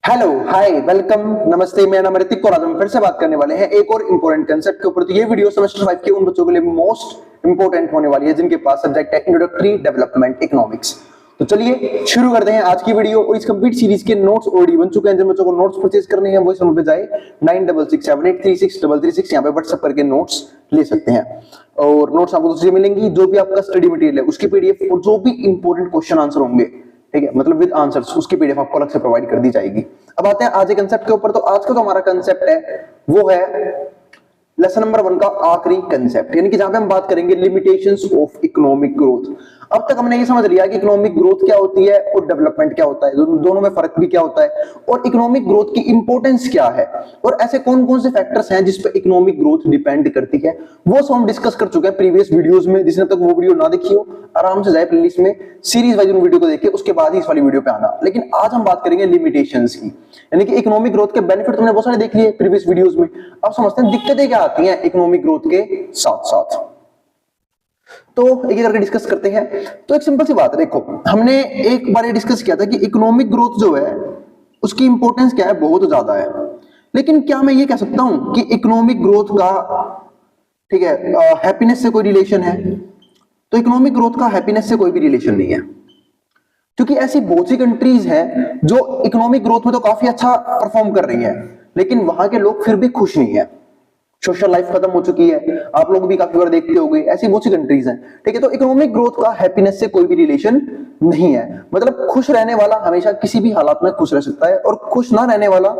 Hello, हाय, welcome, नमस्ते। मेरा नाम ऋतिक और आज हम फिर से बात करने वाले हैं एक और इंपॉर्टेंट कंसेप्ट के ऊपर। तो ये वीडियो सेमेस्टर 5 के उन बच्चों के लिए मोस्ट इंपॉर्टेंट होने वाली है जिनके पास सब्जेक्ट है इंट्रोडक्टरी डेवलपमेंट इकोनॉमिक्स। तो चलिए शुरू करते हैं आज की वीडियो। और इस कंप्लीट सीरीज के नोट्स ऑलरेडी बन चुके हैं। जिन बच्चों को नोट्स परचेज करने हैं वो इस नंबर पे जाए 9667836336 यहाँ पे व्हाट्सएप करके नोट्स ले सकते हैं। और नोट्स आपको दूसरी मिलेंगी, जो भी आपका स्टडी मटेरियल है उसकी पीडीएफ और जो भी इंपॉर्टेंट क्वेश्चन आंसर होंगे, ठीक है, मतलब विद आंसर्स, उसकी पीडीएफ आपको अलग से प्रोवाइड कर दी जाएगी। अब आते हैं आज के कंसेप्ट के ऊपर। तो आज का जो हमारा कंसेप्ट है वो है लेसन नंबर 1 का आखिरी कंसेप्ट, यानी कि जहां पे हम बात करेंगे लिमिटेशंस ऑफ इकोनॉमिक ग्रोथ। अब तक हमने ये समझ लिया कि इकोनॉमिक ग्रोथ क्या होती है और डेवलपमेंट क्या होता है, दोनों में फर्क भी क्या होता है और इकोनॉमिक ग्रोथ की इंपॉर्टेंस क्या है और ऐसे कौन कौन से फैक्टर्स हैं जिस पे इकोनॉमिक ग्रोथ डिपेंड करती है, वो सब हम डिस्कस कर चुके हैं प्रीवियस वीडियोस में। जिसने तक वो वीडियो ना देखी हो, आराम से जाए प्लेलिस्ट में, सीरीज वाइज उन वीडियो को देखिए, उसके बाद ही इस वाली वीडियो पे आना। लेकिन आज हम बात करेंगे लिमिटेशंस की, यानी कि इकोनॉमिक ग्रोथ के बेनिफिट तुमने बहुत सारे देख लिए प्रीवियस वीडियोस में। अब समझते हैं दिक्कतें क्या आती हैं इकोनॉमिक ग्रोथ के साथ साथ। तो एक एक करके डिस्कस करते हैं। तो एक सिंपल सी बात है, देखो हमने एक बार ये डिस्कस किया था कि इकोनॉमिक ग्रोथ जो है उसकी इंपॉर्टेंस क्या है, बहुत ज्यादा है। लेकिन क्या मैं ये कह सकता हूं कि इकोनॉमिक ग्रोथ का, ठीक है, हैप्पीनेस से कोई रिलेशन है? तो इकोनॉमिक ग्रोथ का हैप्पीनेस से कोई भी रिलेशन नहीं है, क्योंकि ऐसी बहुत सी कंट्रीज हैं जो इकोनॉमिक ग्रोथ में तो काफी अच्छा परफॉर्म कर रही हैं, लेकिन वहां के लोग फिर भी खुश नहीं है। सोशल लाइफ खत्म हो चुकी है, आप लोग भी काफी बार देखते होंगे, ऐसी बहुत सी कंट्रीज हैं, ठीक है। तो इकोनॉमिक ग्रोथ का हैप्पीनेस से कोई भी रिलेशन नहीं है। मतलब खुश रहने वाला हमेशा किसी भी हालात में खुश रह सकता है, और खुश ना रहने वाला,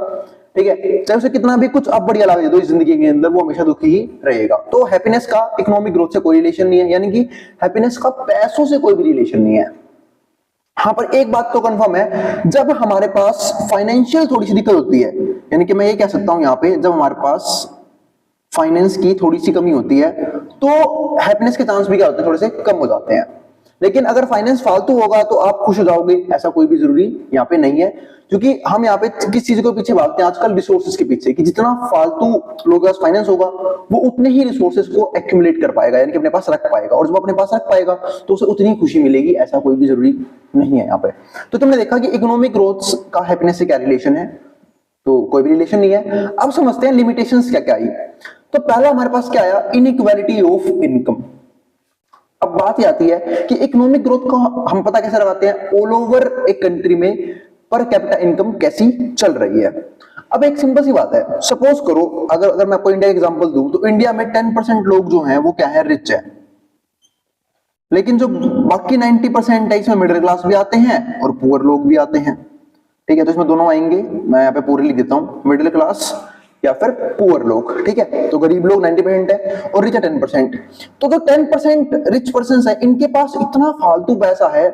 ठीक है, चाहे उसे कितना भी कुछ आप बढ़िया लगा दो इस जिंदगी के अंदर, वो हमेशा दुखी ही रहेगा। तो हैप्पीनेस का इकोनॉमिक ग्रोथ से कोई रिलेशन नहीं है, यानी कि हैप्पीनेस का पैसों से कोई भी रिलेशन नहीं है। हाँ, पर एक बात तो कंफर्म है, जब हमारे पास फाइनेंशियल थोड़ी सी दिक्कत होती है, यानी कि मैं ये कह सकता हूं यहाँ पे, जब हमारे पास फाइनेंस की थोड़ी सी कमी होती है तो हैप्पीनेस के चांस भी क्या होते हैं, थोड़े से कम हो जाते हैं। लेकिन अगर फाइनेंस फालतू होगा तो आप खुश हो जाओगे, ऐसा कोई भी जरूरी यहाँ पे नहीं है। क्योंकि हम यहाँ पे किस चीज को पीछे भागते हैं आजकल, रिसोर्सेज के पीछे, कि जितना फालतू लोगों के पास फाइनेंस होगा वो उतने ही रिसोर्सेज को एक्यूमुलेट कर पाएगा, यानी कि अपने पास रख पाएगा, और जब अपने पास रख पाएगा तो उसे उतनी खुशी मिलेगी, ऐसा कोई भी जरूरी नहीं है यहाँ पे। तो तुमने देखा कि इकोनॉमिक ग्रोथ का हैप्पीनेस से क्या रिलेशन है, तो कोई भी रिलेशन नहीं है। अब समझते हैं लिमिटेशंस क्या क्या आई। तो पहला हमारे पास क्या आया, इनइक्वालिटी ऑफ इनकम। अब बात ये आती है कि इकोनॉमिक ग्रोथ को हम पता कैसे लगाते हैं, ऑल ओवर एक कंट्री में पर कैपिटा इनकम कैसी चल रही है। अब एक सिंपल सी बात है, सपोज करो अगर मैं आपको इंडिया का एग्जांपल दूं, तो इंडिया में 10% लोग जो हैं वो क्या है, रिच है। लेकिन जो बाकी 90% है, इसमें मिडिल क्लास भी आते हैं और पुअर लोग भी आते हैं, ठीक है। तो इसमें दोनों आएंगे, मैं यहाँ पे पूरे लिख देता हूं, मिडिल क्लास या फिर पुअर लोग, ठीक है। तो गरीब लोग 90% है और रिच है 10%। तो जो 10% रिच पर्सन है, इनके पास इतना फालतू पैसा है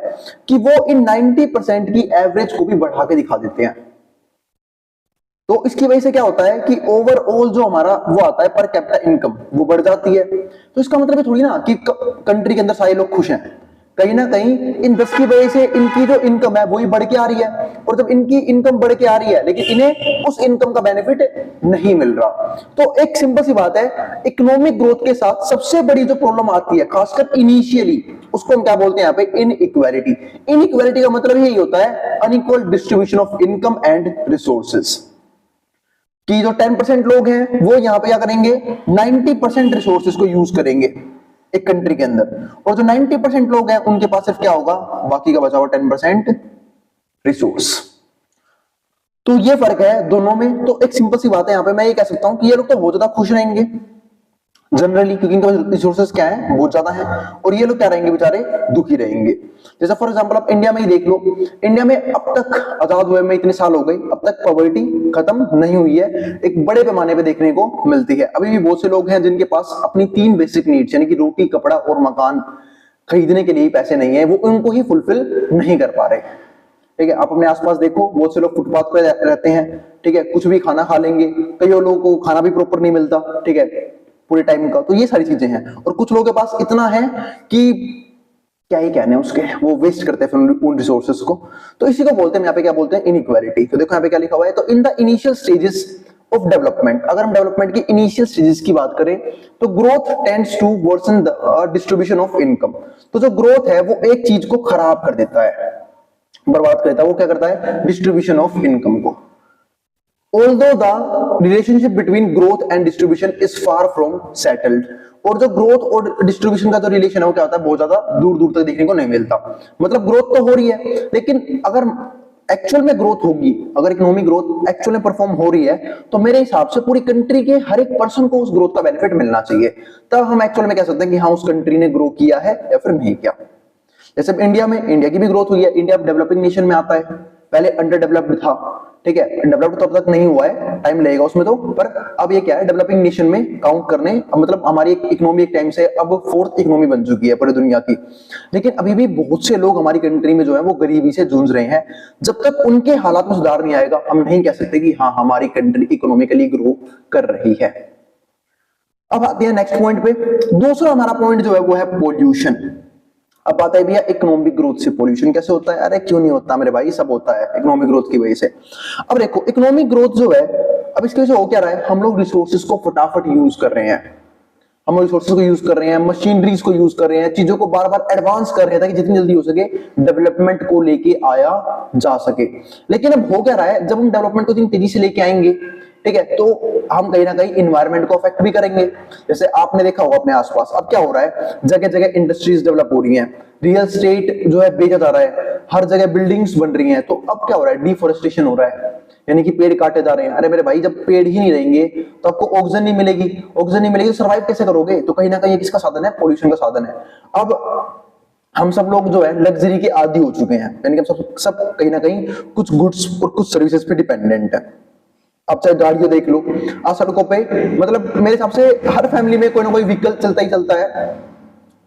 कि वो इन 90% की एवरेज को भी बढ़ा के दिखा देते हैं। तो इसकी वजह से क्या होता है कि ओवरऑल जो हमारा वो आता है पर कैपिटा इनकम, वो बढ़ जाती है। तो इसका मतलब थोड़ी ना कि कंट्री के अंदर सारे लोग खुश हैं, कहीं ना कहीं इन 10 की वजह से इनकी जो इनकम है वही बढ़ के आ रही है, और जब इनकी इनकम बढ़ के आ रही है लेकिन इन्हें उस इनकम का बेनिफिट नहीं मिल रहा। तो एक सिंपल सी बात है, इकोनॉमिक ग्रोथ के साथ सबसे बड़ी जो प्रॉब्लम आती है खासकर इनिशियली, उसको हम क्या बोलते हैं यहाँ पे, इनइक्वालिटी। इनइक्वालिटी का मतलब यही होता है unequal distribution of income and resources, कि जो 10% लोग हैं वो यहाँ पे क्या करेंगे, 90% रिसोर्सेज को यूज करेंगे एक कंट्री के अंदर, और जो 90% लोग हैं उनके पास सिर्फ क्या होगा, बाकी का बचा हुआ 10% रिसोर्स। तो ये फर्क है दोनों में। तो एक सिंपल सी बात है, यहाँ पे मैं ये कह सकता हूं कि ये लोग तो बहुत ज्यादा खुश रहेंगे जनरली, क्योंकि इनके पास रिसोर्सेज क्या है, बहुत ज्यादा है, और ये लोग क्या रहेंगे, बेचारे दुखी रहेंगे। जैसा फॉर एग्जांपल आप इंडिया में ही देख लो, इंडिया में अब तक आजाद हुए में इतने साल हो गए, अब तक पॉवर्टी खत्म नहीं हुई है, एक बड़े पैमाने पे देखने को मिलती है। अभी भी बहुत से लोग हैं जिनके पास अपनी 3 बेसिक नीड्स, यानी कि रोटी, कपड़ा और मकान खरीदने के लिए पैसे नहीं है, वो उनको ही फुलफिल नहीं कर पा रहे, ठीक है। आप अपने आसपास देखो, बहुत से लोग फुटपाथ पे रहते हैं, ठीक है, कुछ भी खाना खा लेंगे, कई लोगों को खाना भी प्रॉपर नहीं मिलता, ठीक है, पूरे टाइम का। तो ये सारी चीजें हैं, और कुछ लोगों के पास इतना है कि क्या ही कहने उसके, वो वेस्ट करते हैं उन रिसोर्सेज को। तो इसी को बोलते हैं यहाँ पे, क्या बोलते हैं, इनइक्वालिटी। तो देखो यहाँ पे क्या लिखा हुआ है, तो in the initial stages of development, अगर हम डेवलपमेंट की इनिशियल स्टेजेस की बात करें तो growth tends to worsen the distribution of income. तो जो ग्रोथ है वो एक चीज को खराब कर देता है, बर्बाद करता है, वो क्या करता है, डिस्ट्रीब्यूशन ऑफ इनकम को। Although the relationship between growth and distribution is far from settled, और जो ग्रोथ और डिस्ट्रीब्यूशन का जो रिलेशन है वो क्या होता है, बहुत ज्यादा दूर दूर तक देखने को नहीं मिलता। मतलब ग्रोथ तो हो रही है, लेकिन अगर एक्चुअल में ग्रोथ होगी, अगर इकोनॉमिक ग्रोथ एक्चुअल में परफॉर्म हो रही है, तो मेरे हिसाब से पूरी कंट्री के हर एक पर्सन को उस ग्रोथ का बेनिफिट मिलना चाहिए। तब हम एक्चुअल में कह सकते हैं कि हाँ उस कंट्री ने ग्रो किया है या फिर नहीं किया। जैसे इंडिया में, इंडिया की भी ग्रोथ हुई है, इंडिया डेवलपिंग नेशन में आता है, पहले अंडर डेवलप्ड था, ठीक है, डेवलप्ड तो अब तक नहीं हुआ है, टाइम लगेगा उसमें तो, पर अब ये क्या है, डेवलपिंग नेशन में काउंट करने, मतलब हमारी इकोनॉमी एक टाइम से अब फोर्थ इकोनॉमी बन चुकी है पूरी दुनिया की। लेकिन अभी भी बहुत से लोग हमारी कंट्री में जो है वो गरीबी से जूझ रहे हैं। जब तक उनके हालात में सुधार नहीं आएगा, हम नहीं कह सकते कि हाँ हमारी कंट्री इकोनॉमिकली ग्रो कर रही है। अब आते हैं नेक्स्ट पॉइंट पे। दूसरा हमारा पॉइंट जो है वो है पोल्यूशन। अब आता है भैया इकोनॉमिक ग्रोथ से पोल्यूशन कैसे होता है? अरे क्यों नहीं होता मेरे भाई, सब होता है इकोनॉमिक ग्रोथ की वजह से। अब देखो इकोनॉमिक ग्रोथ जो है, अब इसकी वजह से हो क्या रहा है, हम लोग रिसोर्सेज को फटाफट यूज कर रहे हैं, हम रिसोर्सेज को यूज कर रहे हैं, मशीनरीज को यूज कर रहे हैं, चीजों को बार बार एडवांस कर रहे हैं ताकि जितनी जल्दी हो सके डेवलपमेंट को लेके आया जा सके। लेकिन अब हो क्या रहा है, जब हम डेवलपमेंट को इतनी तेजी से लेके आएंगे, ठीक है, तो हम कहीं ना कहीं इन्वायरमेंट को अफेक्ट भी करेंगे। जैसे आपने देखा होगा अपने आसपास अब क्या हो रहा है, जगह जगह इंडस्ट्रीज डेवलप हो रही हैं, रियल एस्टेट जो है बेचा जा रहा है, हर जगह बिल्डिंग्स बन रही हैं, तो अब क्या हो रहा है, डिफोरेस्टेशन हो रहा है, यानी कि पेड़ काटे जा रहे हैं। अरे मेरे भाई जब पेड़ ही नहीं रहेंगे तो आपको ऑक्सीजन नहीं मिलेगी, ऑक्सीजन नहीं मिलेगी तो सर्वाइव कैसे करोगे? तो कहीं ना कहीं किसका साधन है, पोल्यूशन का साधन है। अब हम सब लोग जो है लग्जरी के आदी हो चुके हैं, यानी कि हम सब कहीं ना कहीं कुछ गुड्स और कुछ सर्विसेज पे डिपेंडेंट है। अब चाहे गाड़ियां देख लो, आज सड़कों पे मतलब मेरे हिसाब से हर फैमिली में कोई ना कोई व्हीकल चलता ही चलता है,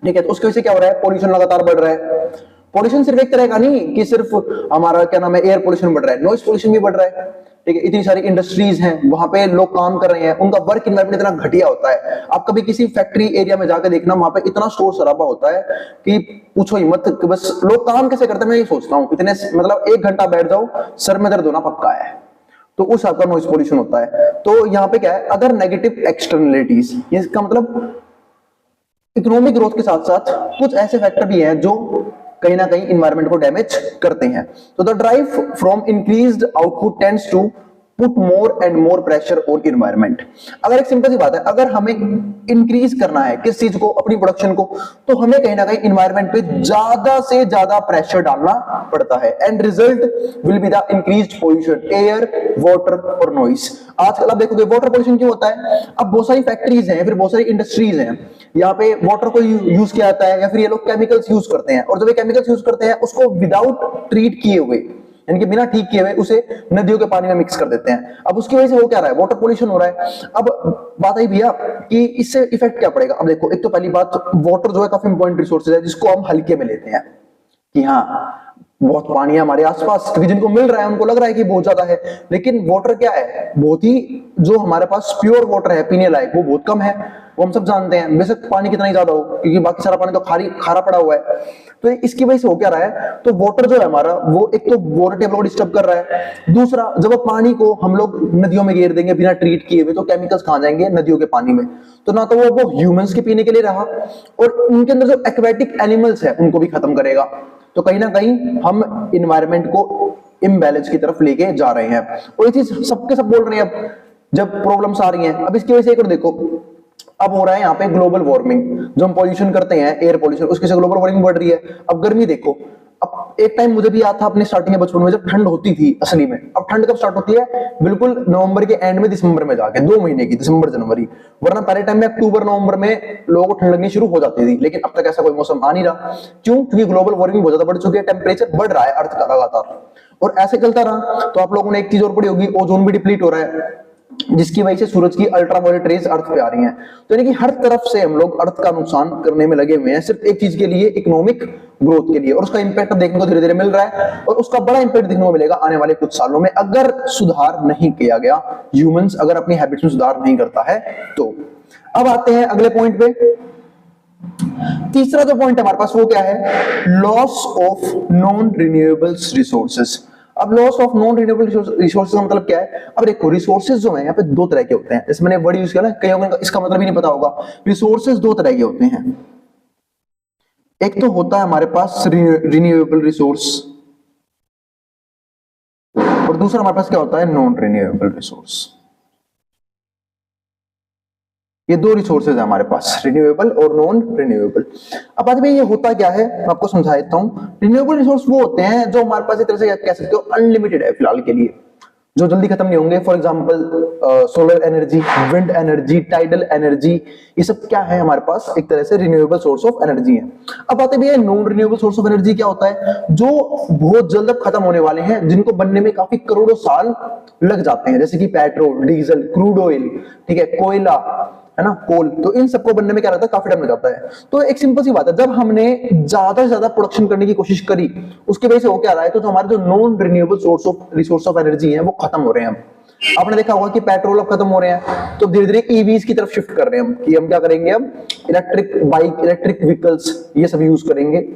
ठीक है, तो उसकी वजह से क्या हो रहा है, पोल्यूशन लगातार बढ़ रहा है। पोल्यूशन सिर्फ एक तरह का नहीं कि सिर्फ हमारा क्या नाम है एयर पोल्यूशन बढ़ रहा है, नॉइज पोल्यूशन भी बढ़ रहा है, ठीक है। इतनी सारी इंडस्ट्रीज हैं, वहां पे लोग काम कर रहे हैं, उनका वर्क एनवायरनमेंट इतना घटिया होता है। आप कभी किसी फैक्ट्री एरिया में जाकर देखना, वहां पे इतना शोर शराबा होता है कि पूछो ही मत, कि बस लोग काम कैसे करते हैं मैं ये सोचता हूँ। इतने मतलब 1 घंटा बैठ जाओ सर में दर्द होना पक्का है, तो उस आपका नॉइज पोल्यूशन होता है। तो यहाँ पे क्या है, अदर नेगेटिव एक्सटर्नलिटीज, इसका मतलब इकोनॉमिक ग्रोथ के साथ साथ कुछ ऐसे फैक्टर भी हैं जो कहीं ना कहीं इन्वायरमेंट को डैमेज करते हैं। तो the drive from increased output tends to put more and more pressure on environment. अगर एक सिंपल सी बात है, अगर हमें इंक्रीज करना है किस चीज को, अपनी प्रोडक्शन को, तो हमें कहीं ना कहीं इन्वायरमेंट पे ज्यादा से ज्यादा प्रेशर डालना पड़ता है, and result will be the increased pollution, air, water और नॉइस। आजकल आप देखोगे वाटर पोल्यूशन क्यों होता है, अब बहुत सारी फैक्ट्रीज हैं, फिर बहुत सारी इंडस्ट्रीज हैं, यहाँ पे वाटर को यूज किया जाता है, या फिर ये लोग केमिकल्स यूज करते हैं, और जब ये केमिकल्स यूज करते हैं उसको विदाउट ट्रीट किए हुए, यानी कि बिना ठीक किए हुए उसे नदियों के पानी में मिक्स कर देते हैं। अब उसकी वजह से हो क्या रहा है, वाटर पोल्यूशन हो रहा है। अब बात आई भैया कि इससे इफेक्ट क्या पड़ेगा। अब देखो, एक तो पहली बात, वाटर जो है काफी इंपॉर्टेंट रिसोर्सेज है जिसको हम हल्के में लेते हैं कि हाँ बहुत पानी है हमारे आसपास, क्योंकि जिनको मिल रहा है उनको लग रहा है कि बहुत ज्यादा है, लेकिन वाटर क्या है, बहुत ही जो हमारे पास प्योर वाटर है पीने लायक वो बहुत कम है, वो हम सब जानते हैं। बेशक पानी कितना ही ज्यादा हो, क्योंकि बाकी सारा पानी तो खारा पड़ा हुआ है। तो इसकी वजह से हो क्या रहा है, तो वाटर जो है हमारा वो एक तो वाटर टेबल को डिस्टर्ब कर रहा है, दूसरा जब पानी को हम लोग नदियों में घेर देंगे बिना ट्रीट किए हुए, तो केमिकल्स कहां जाएंगे, नदियों के पानी में। तो ना तो वो ह्यूमंस के पीने के लिए रहा, और उनके अंदर जो एक्वेटिक एनिमल्स है उनको भी खत्म करेगा। तो कहीं ना कहीं हम इन्वायरमेंट को इम्बैलेंस की तरफ लेके जा रहे हैं, और ये चीज सबके सब बोल रहे हैं। अब जब प्रॉब्लम्स आ रही हैं, अब इसकी वजह से एक और देखो, अब हो रहा है यहाँ पे ग्लोबल वार्मिंग, जो हम पॉल्यूशन करते हैं एयर पॉल्यूशन, उसकी से ग्लोबल वार्मिंग बढ़ रही है। अब गर्मी देखो, अब एक टाइम मुझे भी याद था अपने स्टार्टिंग बचपन में जब ठंड होती थी असली में। अब ठंड कब स्टार्ट होती है, बिल्कुल नवंबर के एंड में, दिसंबर में जाके 2 महीने की, दिसंबर जनवरी, वरना पहले टाइम में अक्टूबर नवंबर में लोगों को ठंड लगनी शुरू हो जाती थी। लेकिन अब तक ऐसा कोई मौसम आ नहीं रहा, क्यों, क्योंकि ग्लोबल वार्मिंग बहुत ज्यादा बढ़ चुकी है, टेम्परेचर बढ़ रहा है अर्थ का लगातार, और ऐसे चलता रहा तो आप लोगों ने एक चीज और पढ़ी होगी, ओजोन भी डिप्लीट हो रहा है, जिसकी वजह से सूरज की अल्ट्रावायलेट रेज अर्थ पे आ रही हैं। तो यानी कि हर तरफ से हम लोग अर्थ का नुकसान करने में लगे हुए हैं, सिर्फ एक चीज के लिए, इकोनॉमिक ग्रोथ के लिए, और उसका इंपैक्ट देखने को धीरे धीरे मिल रहा है, और उसका बड़ा इंपैक्ट देखने को मिलेगा आने वाले कुछ सालों में, अगर सुधार नहीं किया गया, ह्यूमंस अगर अपनी हैबिट्स में सुधार नहीं करता है तो। अब आते हैं अगले पॉइंट पे। तीसरा जो पॉइंट हमारे पास वो क्या है, loss of non renewables resources. अब loss of non renewable resources का मतलब क्या है, अब देखो रिसोर्सेज जो है यहाँ पे 2 तरह के होते हैं, जैसे मैंने वर्ड यूज किया ना, कई लोगों को इसका मतलब ही नहीं पता होगा। रिसोर्सेज 2 तरह के होते हैं, एक तो होता है हमारे पास रिन्यूएबल रिसोर्स, और दूसरा हमारे पास क्या होता है, नॉन रिन्यूएबल रिसोर्स। ये दो रिसोर्सेज है हमारे पास, रिन्यूएबल और नॉन रिन्यूएबल। अब बाद में ये होता क्या है मैं आपको समझा देता हूँ। रिन्यूएबल रिसोर्स वो होते हैं जो हमारे पास एक तरह से कह सकते हो अनलिमिटेड है फिलहाल के लिए, जो जल्दी खत्म नहीं होंगे। For example solar energy, wind energy, tidal energy, ये सब क्या है हमारे पास, एक तरह से रिन्यूएबल सोर्स ऑफ एनर्जी है। अब बात है non renewable source of energy क्या होता है, जो बहुत जल्द अब खत्म होने वाले हैं, जिनको बनने में काफी करोड़ों साल लग जाते हैं, जैसे कि पेट्रोल, डीजल, क्रूड ऑयल, ठीक है, कोयला, है ना, कोल। तो इन सबको बनने में क्या रहता है, काफी टाइम लग जाता है। तो एक सिंपल सी बात है, जब हमने ज्यादा से ज्यादा प्रोडक्शन करने की कोशिश करी, उसकी वजह से हो क्या रहा है, तो हमारे जो non renewable resource of energy है वो खत्म हो रहे हैं। आपने देखा होगा कि पेट्रोल अब खत्म हो रहे हैं, तो धीरे धीरे ईवीज की तरफ शिफ्ट कर रहे हैं हम, कि हम क्या करेंगे, अब इलेक्ट्रिक बाइक, इलेक्ट्रिक व्हीकल्स, ये सब यूज करेंगे,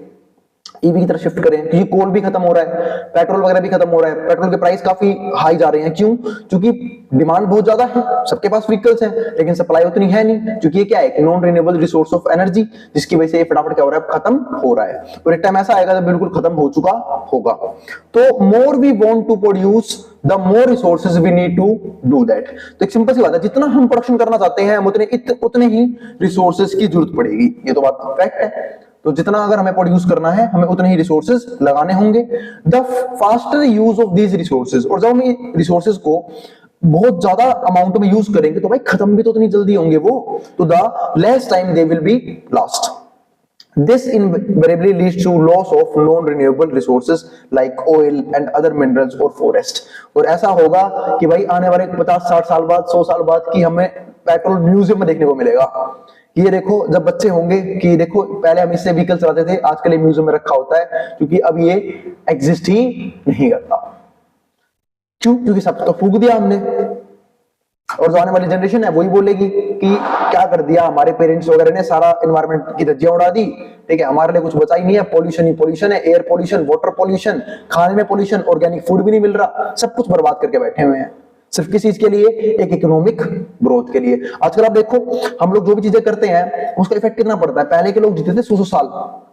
ईवी की तरफ शिफ्ट करें। क्योंकि कोल भी खत्म हो रहा है, पेट्रोल वगैरह भी खत्म हो रहा है, पेट्रोल के प्राइस काफी हाई जा रहे हैं। क्यों? क्योंकि डिमांड बहुत ज्यादा है, सबके पास व्हीकल्स हैं, लेकिन सप्लाई उतनी है नहीं, क्योंकि ये क्या है, non renewable resource of energy, जिसकी वजह से ये फटाफट क्या हो रहा है, खत्म हो रहा है। और एक टाइम ऐसा आएगा जब बिल्कुल खत्म हो चुका होगा। तो more we want to produce, the more resources we need to do that. तो एक सिंपल सी बात है, जितना हम प्रोडक्शन करना चाहते हैं उतने ही रिसोर्सेज की जरूरत पड़ेगी। ये तो बात फैक्ट है। तो जितना अगर हमें प्रोड्यूस करना है, हमें उतने ही रिसोर्सेज लगाने होंगे। The faster use of these resources, और जब हम रिसोर्सेज को बहुत ज्यादा अमाउंट में यूज करेंगे तो भाई खत्म भी तो उतनी जल्दी होंगे वो, तो the less time they will be last. This invariably leads to loss of non-renewable resources like oil and other minerals or forest। और ऐसा होगा कि भाई आने वाले 50-60 साल बाद, 100 साल बाद की हमें पेट्रोल म्यूजियम में देखने को मिलेगा। ये देखो, जब बच्चे होंगे कि देखो पहले हम इससे व्हीकल चलाते थे, आजकल ये म्यूजियम में रखा होता है, क्योंकि अब ये एग्जिस्ट ही नहीं करता। क्यों? क्योंकि सब तो फूक दिया हमने। और जो आने वाली जनरेशन है वही बोलेगी कि क्या कर दिया हमारे पेरेंट्स वगैरह ने, सारा एनवायरनमेंट की धज्जियां उड़ा दी, ठीक है, हमारे लिए कुछ बचा ही नहीं है, पॉल्यूशन ही पॉल्यूशन है, एयर पॉल्यूशन, वाटर पॉल्यूशन, खाने में पॉल्यूशन, ऑर्गेनिक फूड भी नहीं मिल रहा, सब कुछ बर्बाद करके बैठे हुए हैं। सिर्फ किस चीज के लिए? एक इकोनॉमिक ग्रोथ के लिए। आजकल आप देखो, हम लोग जो भी चीजें करते हैं उसका इफेक्ट कितना पड़ता है। पहले के लोग जीते थे 100 साल,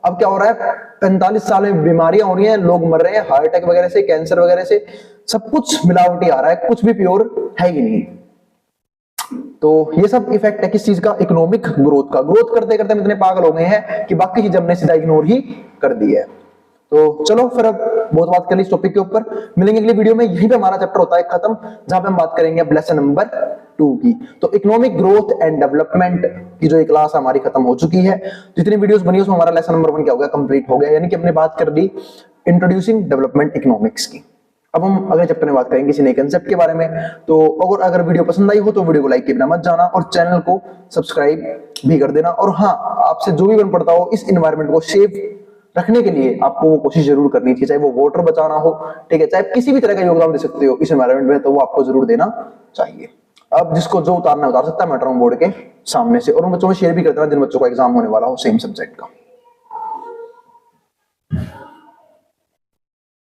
अब क्या हो रहा है, 45 साल में बीमारियां हो रही हैं, लोग मर रहे हैं हार्ट अटैक वगैरह से, कैंसर वगैरह से, सब कुछ मिलावटी आ रहा है, कुछ भी प्योर है ही नहीं। तो ये सब इफेक्ट है किस चीज का? इकोनॉमिक ग्रोथ का। ग्रोथ करते करते हम इतने पागल हो गए हैं कि बाकी चीज हमने सीधा इग्नोर ही कर दी है। तो चलो फिर अब बहुत बात कर ली इस टॉपिक के ऊपर, मिलेंगे अगली वीडियो में। यहीं पे हमारा चैप्टर होता है खत्म, जहां पे हम बात करेंगे अब लेसन नंबर 2 की। तो इकोनॉमिक ग्रोथ एंड डेवलपमेंट की जो क्लास हमारी खत्म हो चुकी है। जितनी वीडियोस बनी उसमें हमारा लेसन नंबर 1 क्या हो गया, कंप्लीट हो गया। यानी कि हमने बात कर ली इंट्रोड्यूसिंग डेवलपमेंट इकोनॉमिक्स की। अब हम अगले चैप्टर में बात करेंगे किसी नए कंसेप्ट के बारे में। तो अगर वीडियो पसंद आई हो तो वीडियो को लाइक करना मत जाना, और चैनल को सब्सक्राइब भी कर देना। और हाँ, आपसे जो भी बन पड़ता हो, इस एनवायरनमेंट को सेफ रखने के लिए आपको वो कोशिश जरूर करनी चाहिए, चाहे वो वाटर बचाना हो, ठीक है, चाहे किसी भी तरह का योगदान दे सकते हो इस एनवायरनमेंट में, तो वो आपको जरूर देना चाहिए। अब जिसको जो उतारना उतार सकता है मेट्रो बोर्ड के सामने से, और उन बच्चों में शेयर भी कर देना जिन बच्चों का एग्जाम होने वाला हो सेम सब्जेक्ट का।